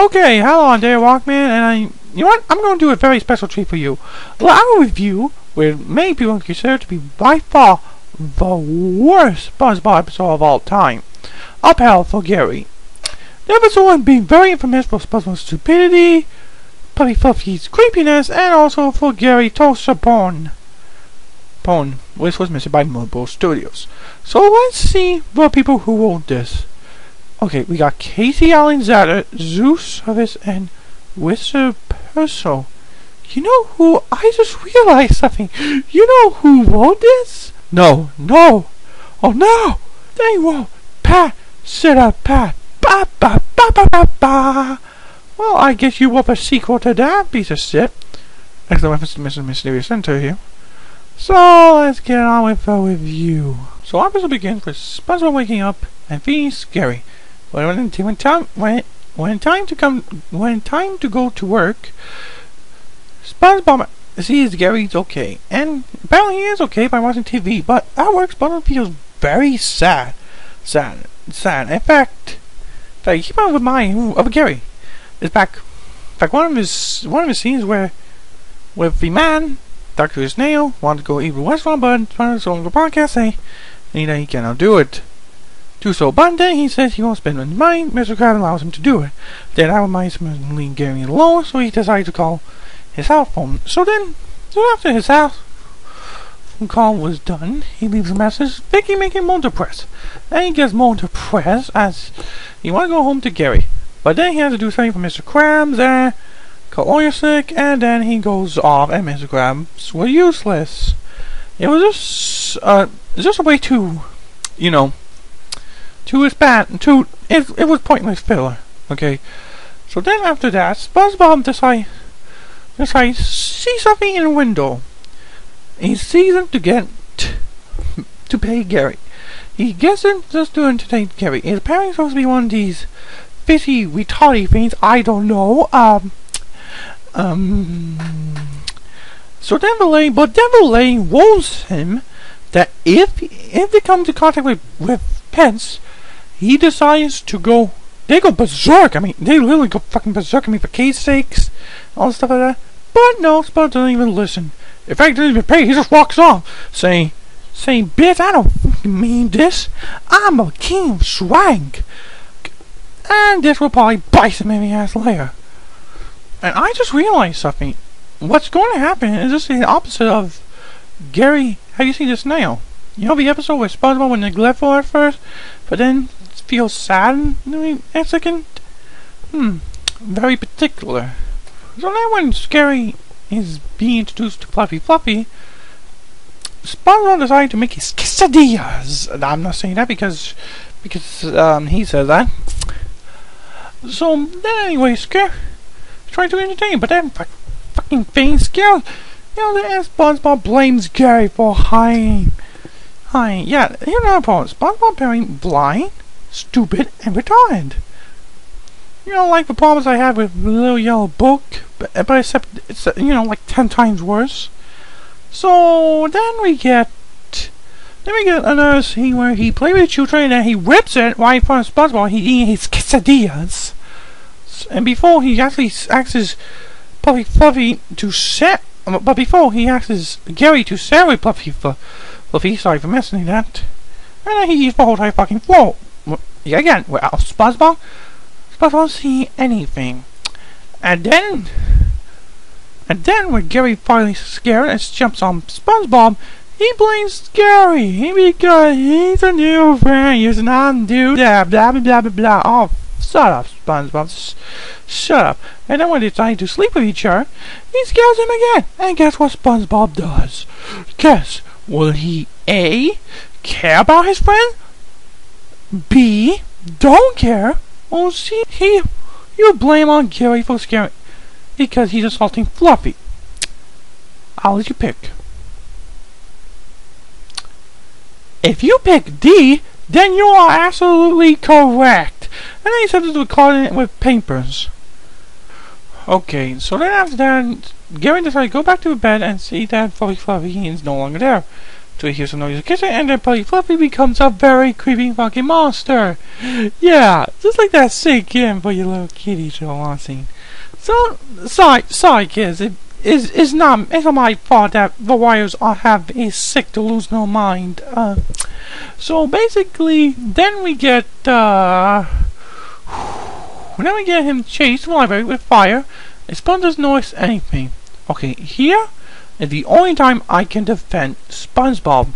Okay, hello there, Rockman, and you know what? I'm going to do a very special treat for you. Our review, where many people consider to be by far the worst Spongebob episode of all time. Upheld for Gary. The episode has been very infamous for SpongeBob's stupidity, Puppy Fluffy's creepiness, and also for Gary Toaster Bone, which was made by Multiple Studios. So let's see the people who wrote this. Okay, we got Casey Alexander, Zeus Service, and Wizard Perso. You know who? I just realized something. You know who wrote this? No. Oh no! They wrote Pat, sit up, Pat. Ba ba ba ba ba ba. Well, I guess you wrote a sequel to that piece of shit. Excellent reference to Mr. Mysterious Center here. So let's get on with the review. So our episode begins with SpongeBob waking up and feeling scary. When time to go to work, SpongeBob sees Gary's okay, and apparently he is okay by watching TV. But at work, SpongeBob feels very sad. In fact, keep on with mind of Gary. Is back. In fact, one of his scenes where with the man, Dr. Snail, wanted to go eat at the restaurant, but SpongeBob on the podcast say he cannot do it. But then he says he won't spend any money. Mr. Krabs allows him to do it. Then that reminds him of leaving Gary alone, so he decides to call his house phone. So after his house phone call was done, he leaves a message, making him more depressed. Then he gets more depressed as he wants to go home to Gary. But then he has to do something for Mr. Krabs and call Oil sick, and then he goes off, and Mr. Krabs were useless. It was just a way to, it was pointless filler. Okay, so then after that, SpongeBob decides to see something in the window. He sees him to pay Gary. He gets him just to entertain Gary. It's apparently supposed to be one of these fishy, retarded things. I don't know. So then the lady warns him that if they come into contact with pets, he decides to go. They go berserk. I mean, they literally go fucking berserk. I mean, for case sakes, all stuff like that. But no, SpongeBob doesn't even listen. In fact, doesn't even pay. He just walks off, saying, "Bitch, I don't fucking mean this. I'm a king of swag." And this will probably bite him in the ass later. And I just realized something. What's going to happen is just the opposite of Gary. Have you seen this now? You know the episode where SpongeBob was neglectful at first, but then feels sad in a second? Very particular. So then when Gary is being introduced to Fluffy, SpongeBob decided to make his quesadillas. And I'm not saying that because he said that. So then anyway, Gary trying to entertain, but then fucking things Gary. Then SpongeBob blames Gary for hiding. Yeah, here's another problem. SpongeBob apparently blind, stupid, and retarded. Like the problems I had with the little yellow book, but except it's like 10 times worse. So then we get another scene where he plays with children and then he whips it right in front of SpongeBob. He's eating his quesadillas, and before he actually asks Puppy Fluffy to set. But before he asks Gary to share with Fluffy, sorry for missing that, and then he eats the whole entire fucking floor. Again, without SpongeBob doesn't see anything. And then when Gary finally scared and jumps on SpongeBob, he blames Gary because he's a new friend. He's not do that. Blah blah blah blah blah. Oh, shut up, SpongeBob. Shut up. And then when they decide to sleep with each other, he scares him again. And guess what SpongeBob does? Guess, will he A, care about his friend? B, don't care? Or C, you blame on Gary for scaring because he's assaulting Fluffy. I'll let you pick. If you pick D, then you are absolutely correct. And then he said to record it with papers. Okay, so then after that, Gary decided to go back to bed and see that Fluffy is no longer there. So he hears some noise in the kitchen, and then Puffy Fluffy becomes a very creepy fucking monster. Yeah, just like that sink in for your little kitty show on scene. So, sorry kids, it's not my fault that the wires have a sick delusional mind. So basically, then we get him chased from the library with fire. Spon doesn't notice anything. Okay, here is the only time I can defend SpongeBob.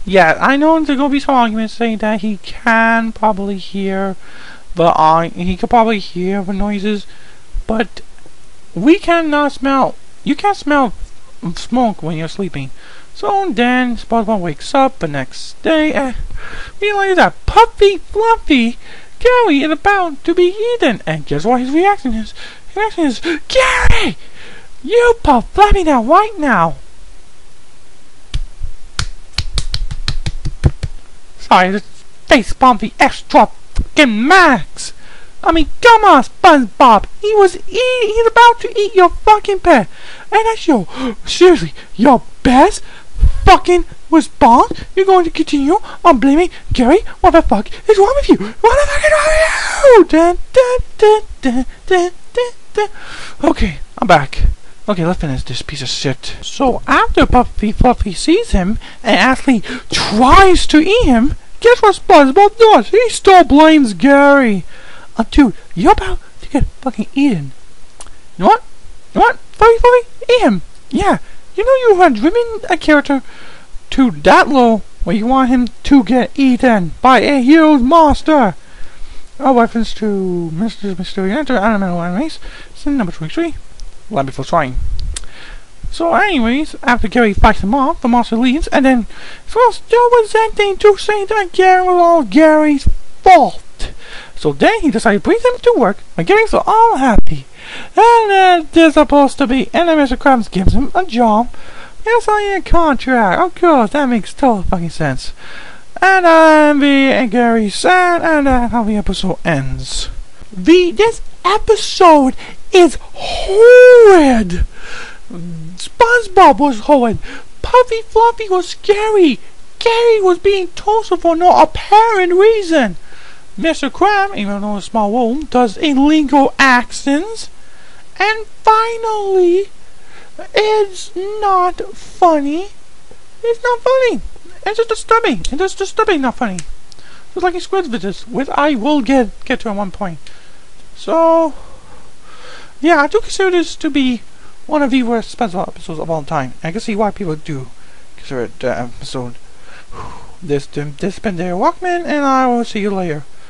Yeah, I know there's gonna be some arguments saying that he can probably hear he could probably hear the noises, but we cannot smell. You can't smell smoke when you're sleeping. So then SpongeBob wakes up the next day and realizes that Puffy Fluffy Gary is about to be eaten. And guess what his reaction is? His reaction is, Gary! You Puff Fluffy now, right now! Sorry, this face palm the extra fucking max! I mean, come on, SpongeBob! He's about to eat your fucking pet! And that's seriously, your best fucking response? You're going to continue on blaming Gary? What the fuck is wrong with you? What the fuck is wrong with you? Dun, dun, dun, dun, dun, dun, dun. Okay, I'm back. Okay, let's finish this piece of shit. So after Puffy Fluffy sees him and actually tries to eat him, guess what SpongeBob does? He still blames Gary. Dude, you're about to get fucking eaten. You know what? Fluffy, eat him. Yeah, you know you have driven a character to that low where you want him to get eaten by a huge monster. A reference to Mr. Mystery Enter Animal Animes, scene number 23. Land before trying. So anyways, after Gary fights him off, the monster leaves, and then still resenting to say that Gary was all Gary's fault. So then he decided to bring them to work, and Gary's all happy. And then they're supposed to be, and then Mr. Krabs gives him a job. It's like a contract. Of course, that makes total fucking sense. And then Gary's sad, and that's how the episode ends. This episode is horrid. SpongeBob was horrid. Puffy Fluffy was scary. Gary was being toasted for no apparent reason. Mr. Krabs, even though a small role, does illegal actions. And finally, it's not funny. It's not funny. It's just disturbing. It's disturbing, not funny. It's like a Squid Visits, which I will get to at one point. So, yeah, I do consider this to be one of the worst SpongeBob episodes of all time. I can see why people do consider it the episode. This has been the Rockman, and I will see you later.